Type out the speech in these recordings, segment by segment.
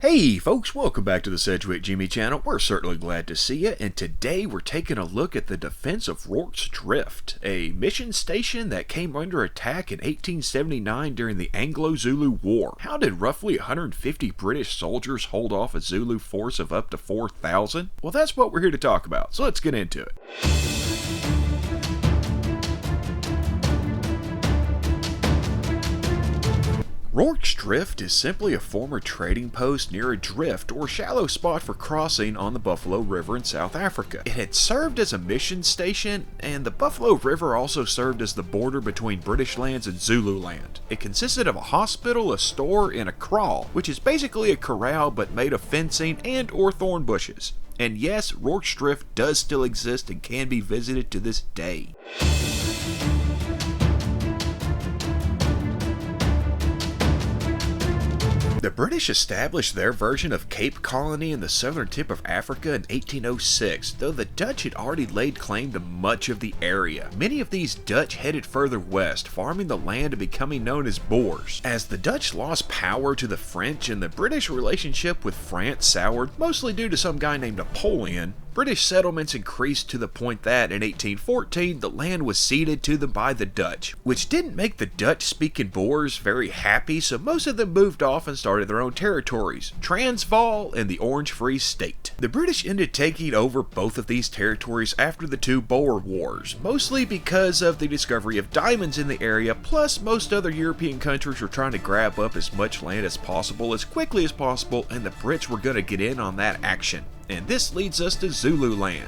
Hey folks, welcome back to the Sedgwick Jimmy channel. We're certainly glad to see you, and today we're taking a look at the defense of Rorke's Drift, a mission station that came under attack in 1879 during the Anglo-Zulu War. How did roughly 150 British soldiers hold off a Zulu force of up to 4,000? Well, that's what we're here to talk about, so let's get into it. Rorke's Drift is simply a former trading post near a drift or shallow spot for crossing on the Buffalo River in South Africa. It had served as a mission station, and the Buffalo River also served as the border between British lands and Zulu land. It consisted of a hospital, a store, and a kraal, which is basically a corral but made of fencing and or thorn bushes. And yes, Rorke's Drift does still exist and can be visited to this day. The British established their version of Cape Colony in the southern tip of Africa in 1806, though the Dutch had already laid claim to much of the area. Many of these Dutch headed further west, farming the land and becoming known as Boers. As the Dutch lost power to the French and the British relationship with France soured, mostly due to some guy named Napoleon, British settlements increased to the point that, in 1814, the land was ceded to them by the Dutch, which didn't make the Dutch-speaking Boers very happy, so most of them moved off and started their own territories, Transvaal and the Orange Free State. The British ended taking over both of these territories after the two Boer Wars, mostly because of the discovery of diamonds in the area, plus most other European countries were trying to grab up as much land as possible as quickly as possible, and the Brits were going to get in on that action. And this leads us to Zululand.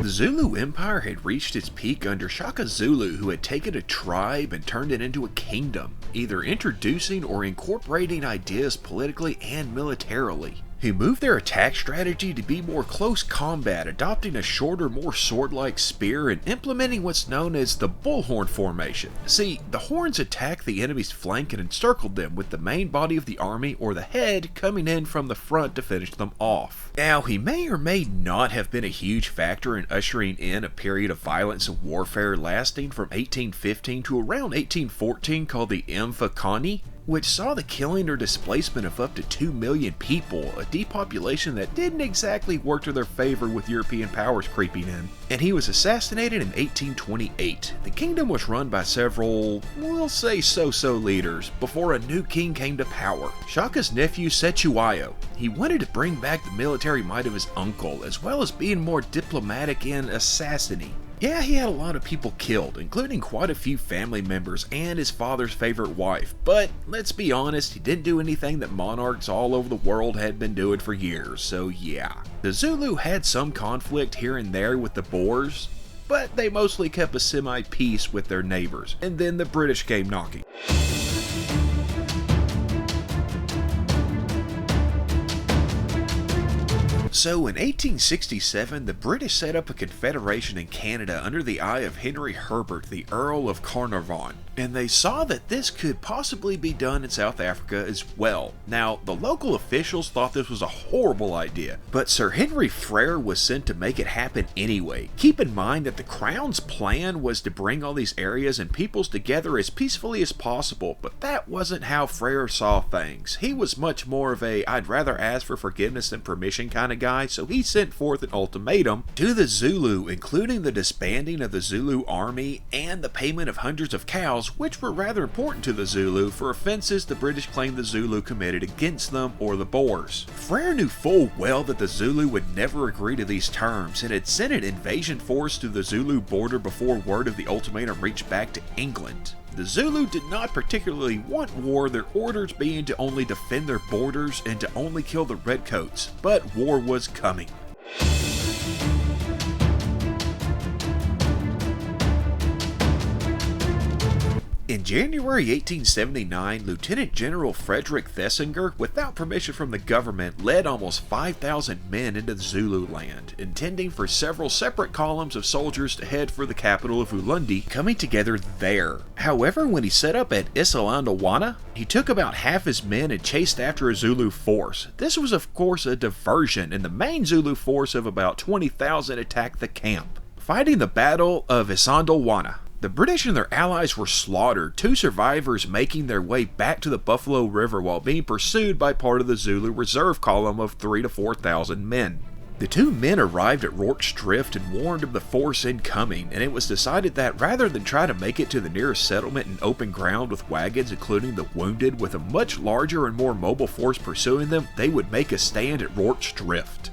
The Zulu Empire had reached its peak under Shaka Zulu, who had taken a tribe and turned it into a kingdom, either introducing or incorporating ideas politically and militarily. He moved their attack strategy to be more close combat, adopting a shorter, more sword-like spear and implementing what's known as the bullhorn formation. See, the horns attacked the enemy's flank and encircled them, with the main body of the army or the head coming in from the front to finish them off. Now, he may or may not have been a huge factor in ushering in a period of violence and warfare lasting from 1815 to around 1814 called the Mfecane, which saw the killing or displacement of up to 2 million people, a depopulation that didn't exactly work to their favor with European powers creeping in. And he was assassinated in 1828. The kingdom was run by several, we'll say so-so leaders, before a new king came to power, Shaka's nephew Cetewayo. He wanted to bring back the military might of his uncle, as well as being more diplomatic and assassiny. Yeah, he had a lot of people killed, including quite a few family members and his father's favorite wife, but let's be honest, he didn't do anything that monarchs all over the world had been doing for years, so yeah. The Zulu had some conflict here and there with the Boers, but they mostly kept a semi-peace with their neighbors, and then the British came knocking. So in 1867, the British set up a confederation in Canada under the eye of Henry Herbert, the Earl of Carnarvon, and they saw that this could possibly be done in South Africa as well. Now, the local officials thought this was a horrible idea, but Sir Henry Frere was sent to make it happen anyway. Keep in mind that the Crown's plan was to bring all these areas and peoples together as peacefully as possible, but that wasn't how Frere saw things. He was much more of a I'd rather ask for forgiveness than permission kind of guy, so he sent forth an ultimatum to the Zulu, including the disbanding of the Zulu army and the payment of hundreds of cows, which were rather important to the Zulu for offenses the British claimed the Zulu committed against them or the Boers. Frere knew full well that the Zulu would never agree to these terms and had sent an invasion force to the Zulu border before word of the ultimatum reached back to England. The Zulu did not particularly want war, their orders being to only defend their borders and to only kill the redcoats, but war was coming. In January 1879, Lieutenant General Frederick Thesiger, without permission from the government, led almost 5,000 men into the Zulu land, intending for several separate columns of soldiers to head for the capital of Ulundi, coming together there. However, when he set up at Isandlwana, he took about half his men and chased after a Zulu force. This was of course a diversion, and the main Zulu force of about 20,000 attacked the camp. Fighting the Battle of Isandlwana. The British and their allies were slaughtered, 2 survivors making their way back to the Buffalo River while being pursued by part of the Zulu reserve column of 3,000 to 4,000 men. The 2 men arrived at Rorke's Drift and warned of the force incoming, and it was decided that rather than try to make it to the nearest settlement in open ground with wagons including the wounded with a much larger and more mobile force pursuing them, they would make a stand at Rorke's Drift.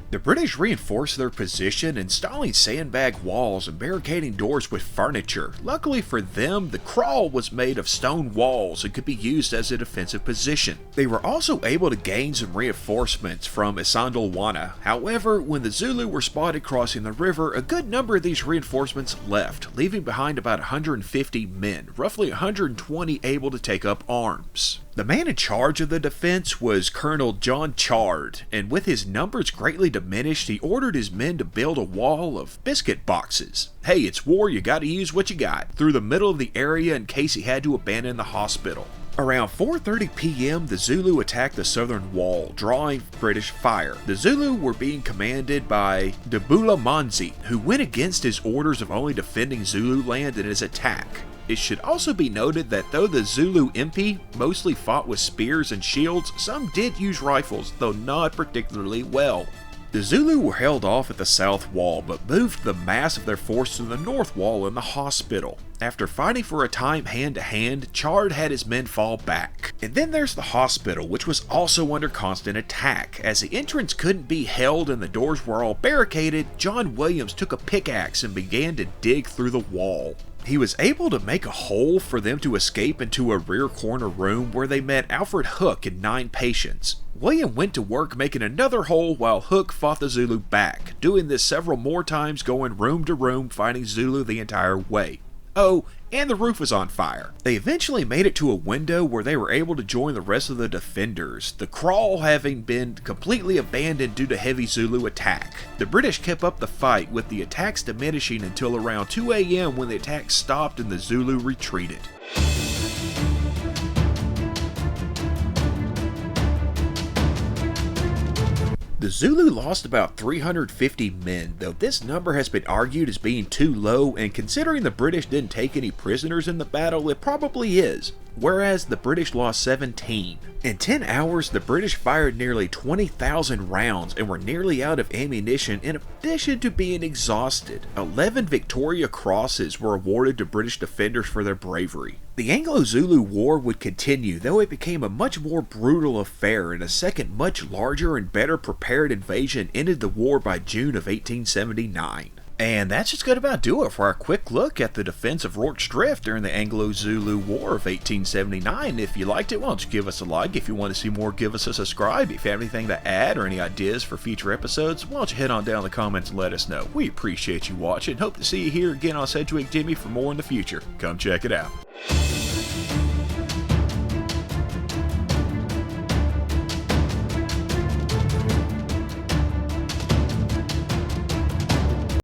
The British reinforced their position, installing sandbag walls and barricading doors with furniture. Luckily for them, the kraal was made of stone walls and could be used as a defensive position. They were also able to gain some reinforcements from Isandlwana. However, when the Zulu were spotted crossing the river, a good number of these reinforcements left, leaving behind about 150 men, roughly 120 able to take up arms. The man in charge of the defense was Colonel John Chard, and with his numbers greatly diminished, he ordered his men to build a wall of biscuit boxes. Hey, it's war, you gotta use what you got, through the middle of the area in case he had to abandon the hospital. Around 4:30 p.m., the Zulu attacked the southern wall, drawing British fire. The Zulu were being commanded by Debula Manzi, who went against his orders of only defending Zulu land in his attack. It should also be noted that though the Zulu MP mostly fought with spears and shields, some did use rifles, though not particularly well. The Zulu were held off at the south wall, but moved the mass of their force to the north wall in the hospital. After fighting for a time hand to hand, Chard had his men fall back. And then there's the hospital, which was also under constant attack. As the entrance couldn't be held and the doors were all barricaded, John Williams took a pickaxe and began to dig through the wall. He was able to make a hole for them to escape into a rear corner room where they met Alfred Hook and 9 patients. William went to work making another hole while Hook fought the Zulu back, doing this several more times, going room to room fighting Zulu the entire way. Oh, and the roof was on fire. They eventually made it to a window where they were able to join the rest of the defenders, the kraal having been completely abandoned due to heavy Zulu attack. The British kept up the fight, with the attacks diminishing until around 2 a.m. when the attack stopped and the Zulu retreated. The Zulu lost about 350 men, though this number has been argued as being too low, and considering the British didn't take any prisoners in the battle, it probably is. Whereas the British lost 17. In 10 hours, the British fired nearly 20,000 rounds and were nearly out of ammunition in addition to being exhausted. 11 Victoria Crosses were awarded to British defenders for their bravery. The Anglo-Zulu War would continue, though it became a much more brutal affair, and a second much larger and better prepared invasion ended the war by June of 1879. And that's just going to about do it for our quick look at the defense of Rorke's Drift during the Anglo-Zulu War of 1879. If you liked it, why don't you give us a like? If you want to see more, give us a subscribe. If you have anything to add or any ideas for future episodes, why don't you head on down in the comments and let us know. We appreciate you watching. Hope to see you here again on Sedgwick Jimmy for more in the future. Come check it out.